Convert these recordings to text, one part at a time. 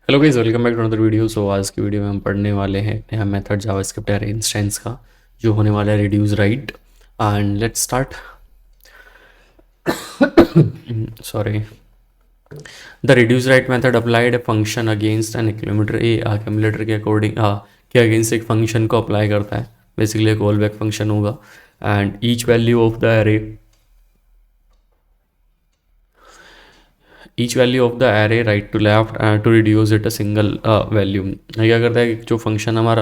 Hello guys, welcome back to another video. So आज की video में हम पढ़ने वाले हैं नया मेथड जावास्क्रिप्ट एरे इंस्टेंस का, जो होने वाला है reduce right. And let's start. Sorry. The reduce right method applied a function against an accumulator a. Accumulator के अकॉर्डिंग के अगेंस्ट एक फंक्शन को अप्लाई करता है। बेसिकली एक कॉल बैक फंक्शन होगा and each value of the array each value of the array right to left to reduce it a single value. क्या करता है कि जो फंक्शन हमारा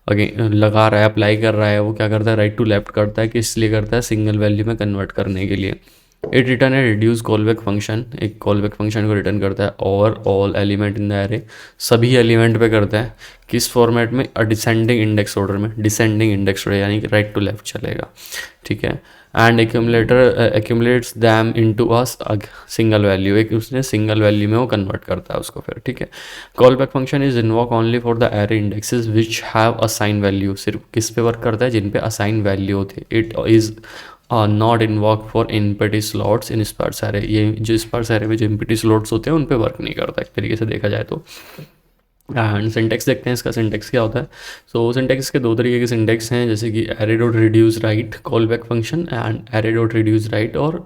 अगेन लगा रहा है, अप्लाई कर रहा है, वो क्या करता है, राइट टू लेफ्ट करता है। कि इसलिए करता है सिंगल वैल्यू में कन्वर्ट करने के लिए। इट रिटर्न है रिड्यूस कॉल बैक फंक्शन, एक कॉल बैक फंक्शन को रिटर्न करता है और all element in the array, सभी एलिमेंट पे करता है। किस फॉर्मेट में? डिसेंडिंग इंडेक्स ऑर्डर में। डिसेंडिंग इंडेक्स ऑर्डर यानी कि राइट टू लेफ्ट चलेगा, ठीक है। And accumulates them into a single value, एक उसने सिंगल वैल्यू में वो कन्वर्ट करता है उसको फिर, ठीक है। Call back function is invoke only for the array indexes which have assign value. सिर्फ किस पे वर्क करता है? जिन पे असाइन वैल्यू होती है। It is not invoke for empty slots in sparse array. ये जो स्पार्स एरे में जो इनपिटी स्लॉट्स होते हैं उन पे वर्क नहीं करता एक तरीके से देखा जाए तो। एंड सिंटेक्स देखते हैं इसका। सिंटेक्स क्या होता है? सो सिंटेक्स के दो तरीके के सिंटेक्स हैं, जैसे कि array dot reduce right call back function and array dot reduce right और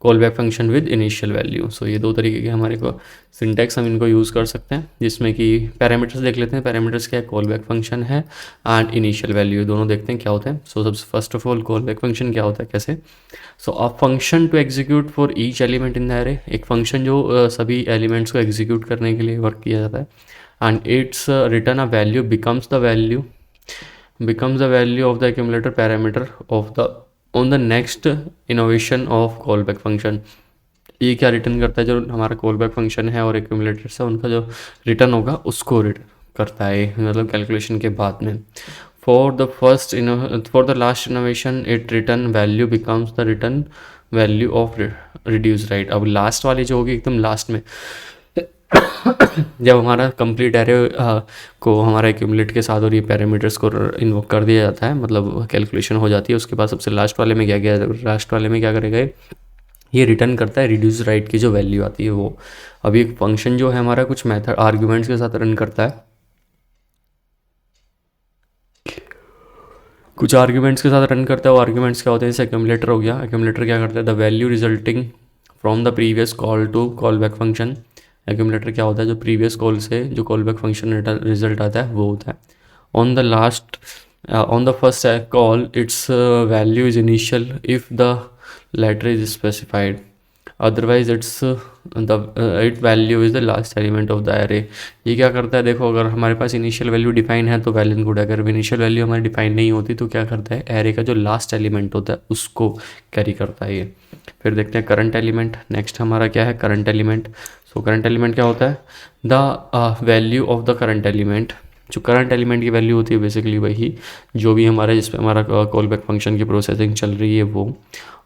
call back function with initial value. So ये दो तरीके के हमारे को सिंटेक्स, हम इनको यूज़ कर सकते हैं। जिसमें कि पैरामीटर्स देख लेते हैं। पैरामीटर्स क्या है? कॉल बैक फंक्शन है एंड इनिशियल वैल्यू, दोनों देखते हैं क्या होते हैं। सो सबसे first of all call back function क्या होता है, कैसे? So a function to execute for each element in the array, एक फंक्शन जो सभी एलिमेंट्स को एग्जीक्यूट करने के लिए वर्क किया जाता है। And it's return a value becomes the value of the accumulator parameter of the on the next innovation of callback function। ये क्या रिटर्न करता है? जो हमारा कॉलबैक फंक्शन है और एक्यूमुलेटर से उनका जो रिटर्न होगा उसको रिटर्न करता है, मतलब कैलकुलेशन के बाद में। For the last innovation it return value becomes the return value of reduce right. अब लास्ट वाली जो होगी एकदम लास्ट में, जब हमारा कंप्लीट एरे को हमारा एक्यूमुलेट के साथ और ये पैरामीटर्स को इन्वोक कर दिया जाता है, मतलब कैलकुलेशन हो जाती है, उसके बाद सबसे लास्ट वाले में क्या किया, लास्ट वाले में क्या करेगा, ये रिटर्न करता है रिड्यूस राइट की जो वैल्यू आती है वो। अभी एक फंक्शन जो है हमारा कुछ मेथड आर्ग्यूमेंट्स के साथ रन करता है, कुछ आर्ग्यूमेंट्स के साथ रन करता है। वो आर्ग्यूमेंट्स क्या होते हैं? जैसे एक्यूमुलेटर हो गया। एक्यूमुलेटर क्या करता है? The value resulting from the previous call to call back function. Accumulator क्या होता है? जो प्रीवियस कॉल से जो कॉल बैक फंक्शन रिजल्ट आता है वो होता है। On the last on the first call its value is initial if the letter is specified, otherwise its the it value is the last element of the array. ये क्या करता है? देखो, अगर हमारे पास इनिशियल वैल्यू डिफाइन है तो वेल एंड गुड। अगर इनिशियल वैल्यू हमारी डिफाइन नहीं होती तो क्या करता है? एरे का जो लास्ट एलिमेंट होता है उसको कैरी करता है ये। फिर देखते हैं करंट एलिमेंट। नेक्स्ट हमारा क्या है? Current element. So current element क्या होता है? The value of the current element. जो करंट एलिमेंट की वैल्यू होती है बेसिकली वही जो भी हमारा जिस पे हमारा कॉल बैक फंक्शन की प्रोसेसिंग चल रही है वो।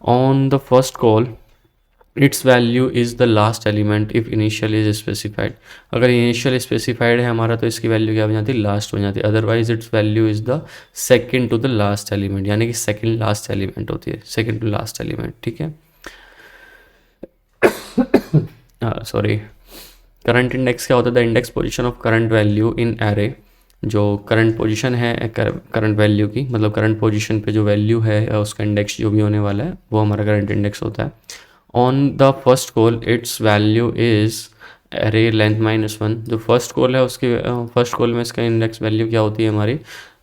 On the first call its value is the last element if initial is specified. अगर इनिशियल स्पेसिफाइड है हमारा तो इसकी वैल्यू क्या बन जाती है? लास्ट बन जाती है। Otherwise its value is the second to the last element, यानी कि सेकंड लास्ट एलिमेंट होती है, सेकंड टू लास्ट एलिमेंट, ठीक है। सॉरी। करंट इंडेक्स क्या होता है? The index position of current value in array. जो करंट पोजीशन है करंट वैल्यू की, मतलब करंट पोजीशन पे जो वैल्यू है उसका इंडेक्स जो भी होने वाला है वो हमारा करंट इंडेक्स होता है। On the first call its value is array length -1। जो फर्स्ट कॉल है उसके फर्स्ट कॉल में इसका इंडेक्स वैल्यू क्या होती है? हमारी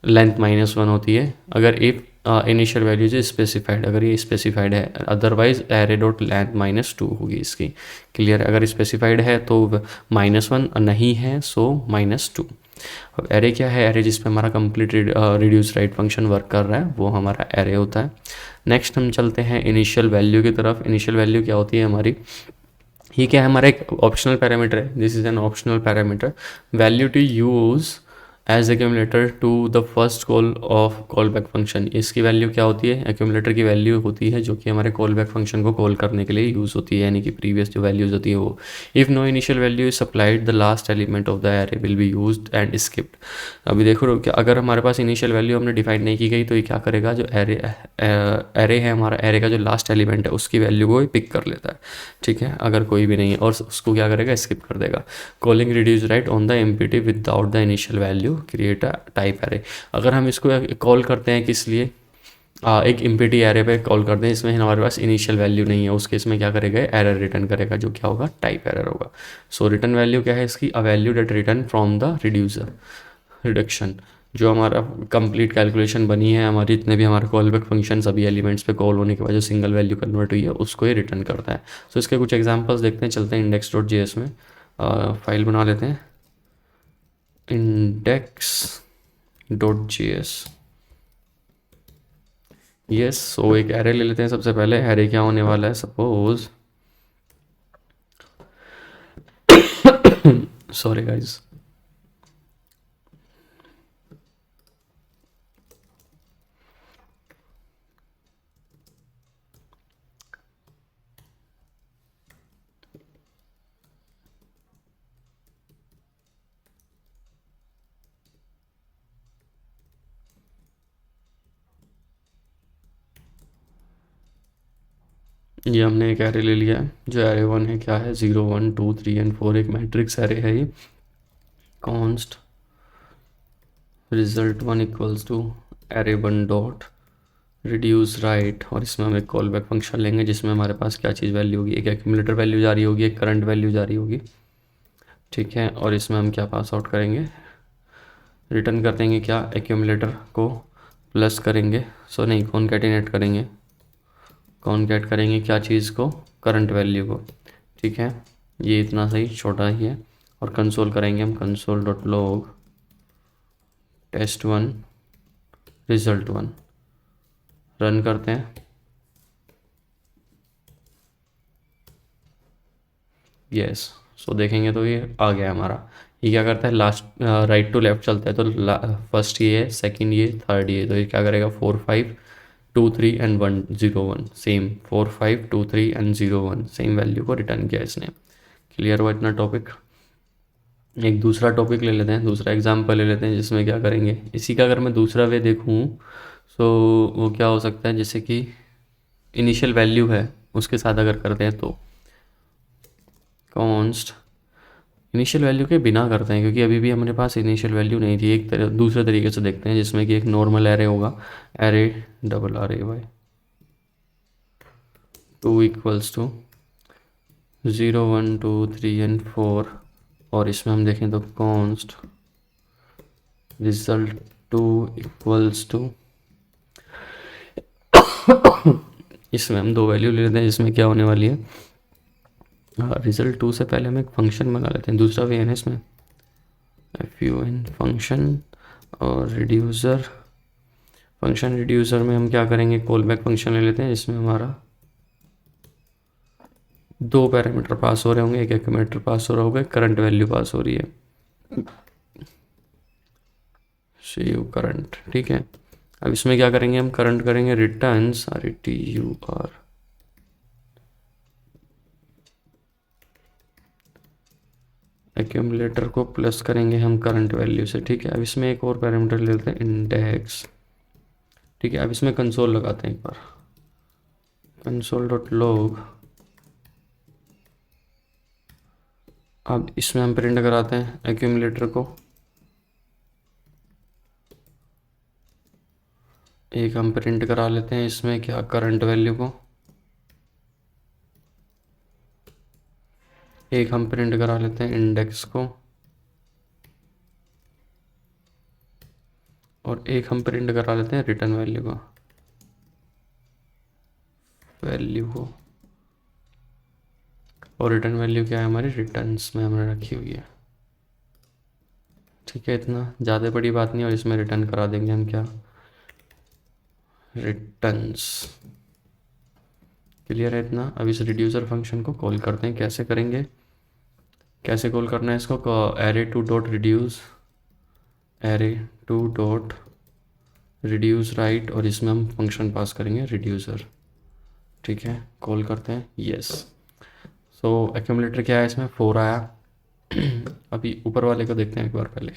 लेंथ -1 होती है। अगर if initial value is specified, अगर ये स्पेसिफाइड है, अदरवाइज एरे डॉट लेंथ -2 होगी इसकी। क्लियर? अगर स्पेसिफाइड है तो -1, नहीं है सो -2। अब एरे क्या है? एरे जिस पे हमारा complete reduce right function work कर रहा है वो हमारा एरे होता है। नेक्स्ट हम चलते हैं इनिशियल वैल्यू की तरफ। इनिशियल वैल्यू क्या होती है हमारी? ये क्या है? हमारा एक ऑप्शनल पैरामीटर है। This is an optional parameter. Value to use as accumulator to the first call of call back function. इसकी वैल्यू क्या होती है, एक्यूमुलेटर की वैल्यू होती है जो कि हमारे कॉल बैक फंक्शन को कॉल करने के लिए यूज़ होती है, यानी कि प्रीवियस जो वैल्यूज़ होती है वो। If no initial value is supplied the last element of the array will be used and skipped. अभी देखो कि अगर हमारे पास इनिशियल वैल्यू हमने डिफाइन नहीं की गई तो ये क्या करेगा, जो एरे है हमारा, एरे का जो लास्ट एलिमेंट है उसकी वैल्यू को पिक कर लेता है, ठीक है, अगर कोई भी नहीं है, और उसको क्या करेगा, स्किप कर देगा। Calling reduce right on the empty without the initial value create a type array. अगर हम इसको कॉल करते हैं किस लिए, एक इम्पिटी एरे पे कॉल करते हैं, इसमें हमारे पास इनिशियल वैल्यू नहीं है, उस केस में क्या करेगा, एरर रिटर्न करेगा, जो क्या होगा, टाइप एरर होगा। सो रिटर्न वैल्यू क्या है इसकी, a value that return from the reducer reduction. जो हमारा कंप्लीट कैलकुलेशन बनी है हमारी, जितने भी हमारे कॉल बैक फंक्शन सभी एलिमेंट्स पे कॉल होने के बाद जो सिंगल वैल्यू कन्वर्ट हुई है उसको ये रिटर्न करता है। सो इसके कुछ एग्जांपल्स देखते हैं, चलते हैं इंडेक्स डॉट जेएस में, फाइल बना लेते हैं इंडेक्स डॉट जेएस। यस, सो एक एरे ले लेते हैं। सबसे पहले एरे क्या होने वाला है, सपोज सॉरी गाइज, ये हमने एक एरे ले लिया है। जो एरे वन है क्या है, 0 1 2 3 एंड 4, एक मैट्रिक्स एरे है ये। Const result one equals to array one dot reduce right, और इसमें हम एक कॉल बैक फंक्शन लेंगे जिसमें हमारे पास क्या चीज़ वैल्यू होगी, एक एक्यूमुलेटर वैल्यू जा रही होगी, एक करंट वैल्यू जा रही होगी, ठीक है। और इसमें हम क्या पास आउट करेंगे, रिटर्न कर देंगे क्या, एक्यूमुलेटर को प्लस करेंगे, सो नहीं, कॉनकैटिनेट करेंगे, कॉनकैट करेंगे क्या चीज़ को, करंट वैल्यू को, ठीक है। ये इतना सही, छोटा ही है। और कंसोल करेंगे हम, console dot log test one result one, run करते हैं। यस, सो देखेंगे तो ये आ गया हमारा। ये क्या करता है, लास्ट राइट टू लेफ्ट चलता है, तो फर्स्ट ये है, सेकंड ये, थर्ड ये, तो ये क्या करेगा, 4 5 2 3 and 1 0 1, same 4 5 2 3 and 0 1, same value को रिटर्न किया इसने। क्लियर हुआ इतना टॉपिक। एक दूसरा टॉपिक ले लेते हैं, दूसरा एग्जाम्पल ले लेते हैं जिसमें क्या करेंगे, इसी का अगर मैं दूसरा वे देखूँ सो वो क्या हो सकता है, जैसे कि इनिशियल वैल्यू है उसके साथ अगर करते हैं तो कॉन्स्ट इनिशियल वैल्यू के बिना करते हैं, क्योंकि अभी भी हमारे पास इनिशियल वैल्यू नहीं थी। एक तरह दूसरे तरीके से देखते हैं जिसमें कि एक नॉर्मल एरे होगा, array double R A Y 2 equals to 0 1 2 3 and 4, और इसमें हम देखें तो कॉन्स्ट रिजल्ट 2 इक्वल्स टू इसमें हम दो वैल्यू ले लेते हैं जिसमें क्या होने वाली है, रिजल्ट 2 से पहले हम एक फंक्शन बना लेते हैं, दूसरा वे है ना इसमें, fun फंक्शन और रिड्यूसर फंक्शन। रिड्यूसर में हम क्या करेंगे, कॉल बैक फंक्शन ले लेते हैं जिसमें हमारा दो पैरामीटर पास हो रहे होंगे, एक एक्यूमुलेटर पास हो रहा होगा, एक करंट वैल्यू पास हो रही है, सी करंट, ठीक है। अब इसमें क्या करेंगे, हम करंट करेंगे रिटर्न RTUR, एक्यूमुलेटर को प्लस करेंगे हम करंट वैल्यू से, ठीक है। अब इसमें एक और पैरामीटर ले लेते हैं इंडेक्स, ठीक है। अब इसमें कंसोल लगाते हैं एक बार, कंसोल डॉट लॉग, अब इसमें हम प्रिंट कराते हैं एक्यूमुलेटर को, एक हम प्रिंट करा लेते हैं इसमें क्या, करंट वैल्यू को, एक हम प्रिंट करा लेते हैं इंडेक्स को, और एक हम प्रिंट करा लेते हैं रिटर्न वैल्यू को, और रिटर्न वैल्यू क्या है हमारी, रिटर्न्स में हमने रखी हुई है, ठीक है। इतना ज़्यादा बड़ी बात नहीं, और इसमें रिटर्न करा देंगे हम क्या, रिटर्न्स। क्लियर है इतना। अब इस रिड्यूसर फंक्शन को कॉल करते हैं, कैसे करेंगे, कैसे कॉल करना है इसको, array two dot reduce array two dot reduce right, और इसमें हम फंक्शन पास करेंगे रिड्यूसर। ठीक है, कॉल करते हैं, यस। सो एक्यूमुलेटर क्या है इसमें, 4 आया। अभी ऊपर वाले को देखते हैं एक बार पहले।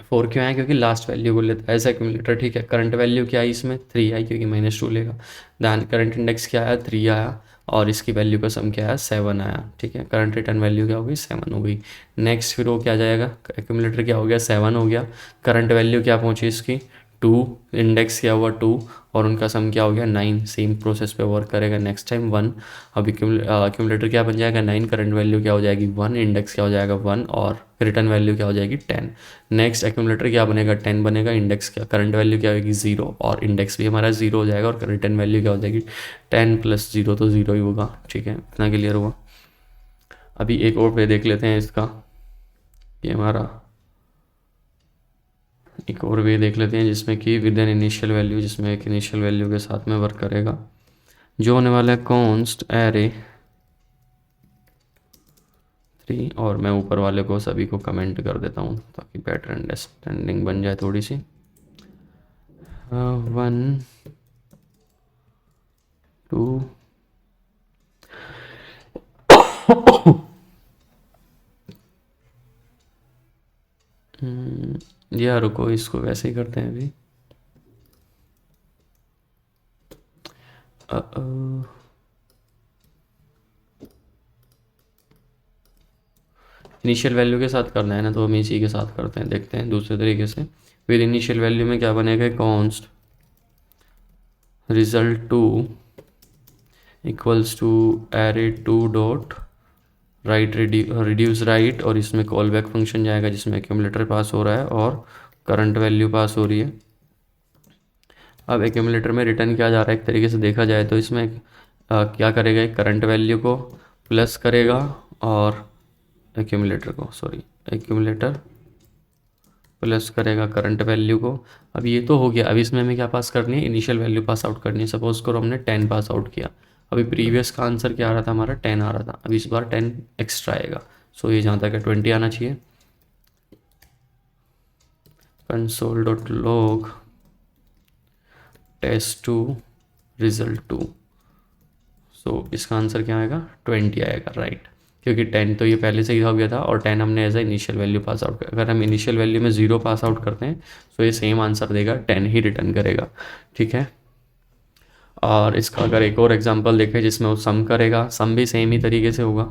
4 क्यों आया, क्योंकि लास्ट वैल्यू को लेता है एज एक्यूमुलेटर। ठीक है, करंट वैल्यू क्या आई इसमें, 3 आई, क्योंकि -2 लेगा। दैन करंट इंडेक्स क्या आया, 3 आया, और इसकी वैल्यू का सम क्या आया, 7 आया। ठीक है, करंट रिटर्न वैल्यू क्या होगी, 7 हो गई। नेक्स्ट फिर वो क्या जाएगा, एक्यूमुलेटर क्या हो गया, 7 हो गया। करंट वैल्यू क्या पहुंची इसकी, 2, इंडेक्स क्या हुआ 2, और उनका सम क्या हो गया 9। सेम प्रोसेस पे वर्क करेगा नेक्स्ट टाइम 1। अब एक्यूमुलेटर क्या बन जाएगा 9, करंट वैल्यू क्या हो जाएगी 1, इंडेक्स क्या हो जाएगा 1, और रिटर्न वैल्यू क्या हो जाएगी 10। नेक्स्ट एक्यूमुलेटर क्या बनेगा, 10 बनेगा, इंडेक्स क्या, करंट वैल्यू क्या होगी 0, और इंडेक्स भी हमारा 0 हो जाएगा, और रिटर्न वैल्यू क्या हो जाएगी 10 + 0, तो 0 ही होगा। ठीक है, इतना क्लियर हुआ। अभी एक और पे देख लेते हैं इसका, ये हमारा एक और वे देख लेते हैं जिसमें कि विद एन इनिशियल वैल्यू, जिसमें एक इनिशियल वैल्यू के साथ में वर्क करेगा, जो होने वाला है कॉन्स्ट एरे 3। और मैं ऊपर वाले को सभी को कमेंट कर देता हूँ ताकि बेटर अंडरस्टैंडिंग बन जाए थोड़ी सी। 1 2 या रुको, इसको वैसे ही करते हैं अभी। इनिशियल वैल्यू के साथ करना है ना, तो हम इसी के साथ करते हैं, देखते हैं दूसरे तरीके से। फिर इनिशियल वैल्यू में क्या बनेगा, const result 2 equals to array 2 dot right reduce right, और इसमें कॉल बैक फंक्शन जाएगा जिसमें एक्यूमुलेटर पास हो रहा है और करंट वैल्यू पास हो रही है। अब एक्यूमुलेटर में रिटर्न क्या जा रहा है, एक तरीके से देखा जाए तो इसमें क्या करेगा, एक करंट वैल्यू को प्लस करेगा, और एक्यूमुलेटर प्लस करेगा करंट वैल्यू को। अब ये तो हो गया, अब इसमें हमें क्या पास करनी है, इनिशियल वैल्यू पास आउट करनी है। सपोज करो हमने 10 पास आउट किया, अभी प्रीवियस का आंसर क्या आ रहा था हमारा, 10 आ रहा था, अभी इस बार 10 एक्स्ट्रा आएगा। सो ये जहाँ तक है 20 आना चाहिए। console.log test2 result2। सो इसका आंसर क्या आएगा, 20 आएगा, राइट। क्योंकि 10 तो ये पहले से ही हो गया था, और 10 हमने as a initial value pass out कर, अगर हम इनिशियल वैल्यू में 0 पास आउट करते हैं तो ये सेम आंसर देगा, 10 ही रिटर्न करेगा। ठीक है, और इसका अगर एक और एग्जांपल देखें जिसमें वो सम करेगा, सम भी सेम ही तरीके से होगा।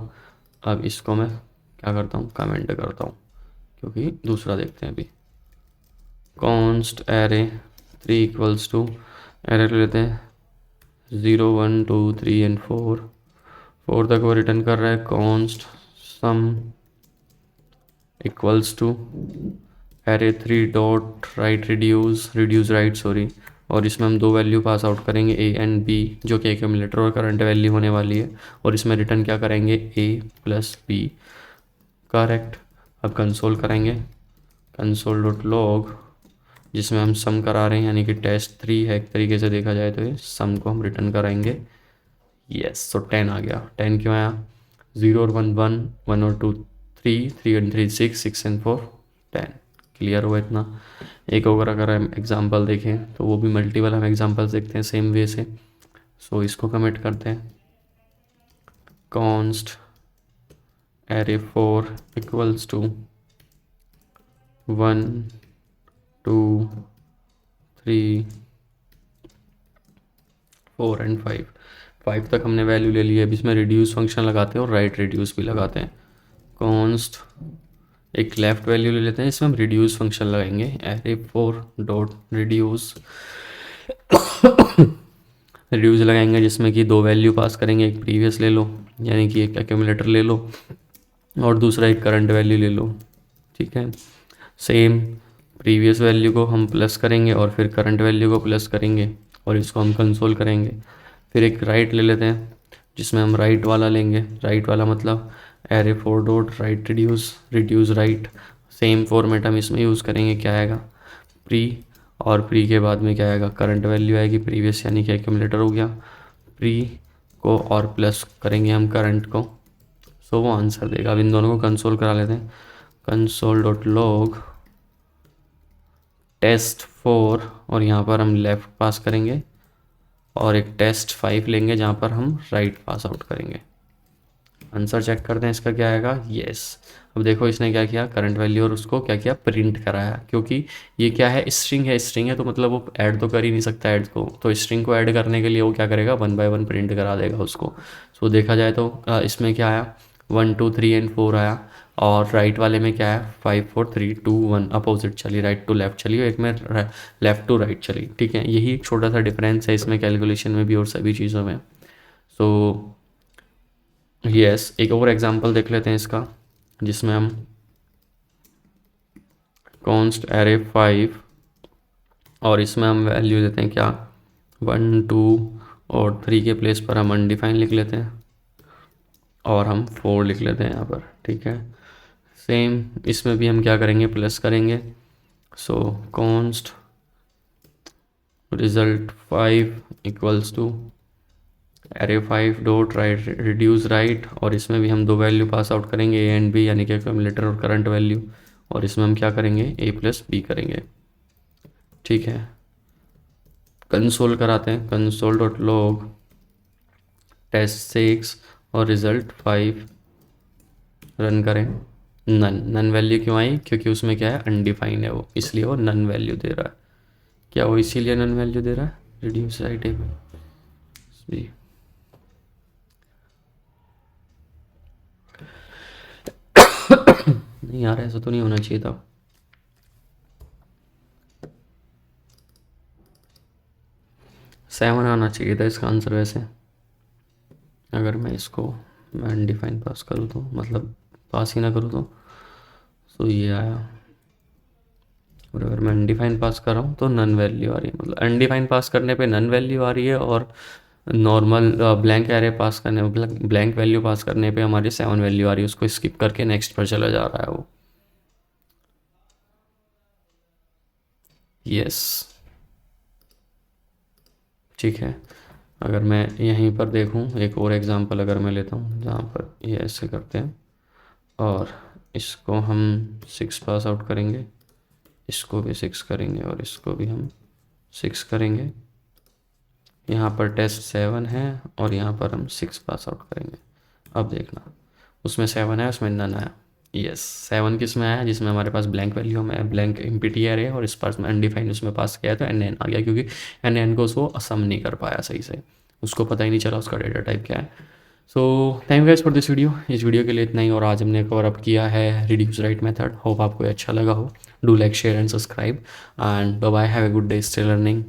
अब इसको मैं क्या करता हूँ, कमेंट करता हूँ, क्योंकि दूसरा देखते हैं अभी। Const array 3 equals to, array लेते हैं 0 1 2 3 एंड 4 तक वो रिटर्न कर रहा है। Const sum equals to array 3 dot right reduce right sorry, और इसमें हम 2 वैल्यू पास आउट करेंगे ए एंड बी, जो कि एक्यूमुलेटर और करंट वैल्यू होने वाली है, और इसमें रिटर्न क्या करेंगे, ए प्लस बी, करेक्ट। अब कंसोल करेंगे, console.log, जिसमें हम सम करा रहे हैं, यानी कि टेस्ट 3 है एक तरीके से देखा जाए तो, ये सम को हम रिटर्न कराएंगे, यस। सो 10 आ गया। 10 क्यों आया, 0 और 1 1, 1 और 2 3, 3 एंड 3 6, 6 एंड 4 10। क्लियर हुआ इतना। एक और अगर हम एग्जांपल देखें तो वो भी मल्टीपल हम एग्जांपल्स देखते हैं सेम वे से। सो इसको कमिट करते हैं, const array 4 equals to 1 2 3 4 and 5 तक हमने वैल्यू ले ली है। अब इसमें रिड्यूस फंक्शन लगाते हैं और राइट रिड्यूस भी लगाते हैं। कॉन्स्ट एक लेफ्ट वैल्यू ले लेते हैं, इसमें हम रिड्यूस फंक्शन लगाएंगे, एरे 4 डॉट रिड्यूस रिड्यूस लगाएंगे, जिसमें कि 2 वैल्यू पास करेंगे, एक प्रीवियस ले लो यानी कि एक एक्यूमुलेटर ले लो, और दूसरा एक करंट वैल्यू ले लो। ठीक है, सेम प्रीवियस वैल्यू को हम प्लस करेंगे और फिर करंट वैल्यू को प्लस करेंगे, और इसको हम कंसोल करेंगे। फिर एक राइट ले लेते हैं, जिसमें हम राइट वाला लेंगे, राइट वाला मतलब array 4 dot right reduce right, same format हम इसमें यूज़ करेंगे। क्या आएगा, प्री, और प्री के बाद में क्या आएगा, करंट वैल्यू आएगी प्रीवियस, यानी कि एक्यूमुलेटर हो गया, प्री को और प्लस करेंगे हम करंट को, सो वो आंसर देगा। अब इन दोनों को कंसोल करा लेते हैं, console.log test4 और यहाँ पर हम लेफ़्ट पास करेंगे और एक test5 लेंगे जहाँ पर हम राइट पास आउट करेंगे। आंसर चेक करते हैं इसका क्या आएगा। यस, अब देखो इसने क्या किया, करंट वैल्यू और उसको क्या किया, प्रिंट कराया। क्योंकि ये क्या है, स्ट्रिंग है तो मतलब वो ऐड तो कर ही नहीं सकता ऐड को, तो स्ट्रिंग को ऐड करने के लिए वो क्या करेगा, 1 बाय 1 प्रिंट करा देगा उसको। सो देखा जाए तो इसमें क्या आया, 1 2 3 एंड 4 आया, और राइट वाले में क्या है, 5 4 3 2 1 अपोजिट चली, राइट टू लेफ्ट चली, एक में लेफ्ट टू राइट चली। ठीक है, यही एक छोटा सा डिफरेंस है इसमें कैलकुलेशन में भी और सभी चीज़ों में। सो यस, एक और एग्जांपल देख लेते हैं इसका, जिसमें हम कॉन्स्ट एरे 5 और इसमें हम वैल्यू देते हैं क्या, 1 2 और 3 के प्लेस पर हम अनडिफाइन लिख लेते हैं और हम 4 लिख लेते हैं यहाँ पर। ठीक है, सेम इसमें भी हम क्या करेंगे, प्लस करेंगे। So const result 5 equals to array 5 dot right reduce right, और इसमें भी हम दो वैल्यू पास आउट करेंगे, ए एंड बी, यानी कि एक्यूमुलेटर और करंट वैल्यू, और इसमें हम क्या करेंगे, ए प्लस बी करेंगे। ठीक है, कंसोल कराते हैं, कंसोल डॉट लॉग test6 और रिज़ल्ट 5 रन करें। नन वैल्यू क्यों आई, क्योंकि उसमें क्या है, अनडिफाइंड है वो, इसलिए वो नन वैल्यू दे रहा है। क्या वो इसीलिए नन वैल्यू दे रहा है, रिड्यूस राइट ए बी। नहीं यार, ऐसा तो नहीं होना चाहिए था। सेवन आना चाहिए था इसका आंसर वैसे, अगर मैं इसको अनडिफाइंड पास करूँ तो, मतलब पास ही ना करूँ तो ये आया। और अगर मैं अनडिफाइंड पास कर रहा हूँ तो नन वैल्यू आ रही है, मतलब अनडिफाइंड पास करने पे नन वैल्यू आ रही है, और नॉर्मल ब्लैंक एरे पास करने, ब्लैंक वैल्यू पास करने पे हमारी 7 वैल्यू आ रही है, उसको स्किप करके नेक्स्ट पर चला जा रहा है वो। यस, ठीक है, अगर मैं यहीं पर देखूं, एक और एग्जांपल अगर मैं लेता हूं जहाँ पर ये ऐसे करते हैं और इसको हम 6 पास आउट करेंगे, इसको भी 6 करेंगे और इसको भी हम 6 करेंगे। यहाँ पर test7 है और यहाँ पर हम 6 पास आउट करेंगे। अब देखना, उसमें 7 है, उसमें नन आया। यस, 7 किस में आया, जिसमें हमारे पास ब्लैंक वैल्यू में ब्लैंक एम्प्टी एरे है, और इस पास में अनडिफाइंड उसमें पास किया है तो एन आ गया, क्योंकि एन को उसको असम नहीं कर पाया सही से, उसको पता ही नहीं चला उसका डेटा टाइप क्या है। So thank you guys for this video, इस वीडियो के लिए इतना ही, और आज हमने कवर अप किया है रिड्यूस राइट मेथड। होप आपको अच्छा लगा हो। Do like share and subscribe and bye bye, have a good day, stay learning.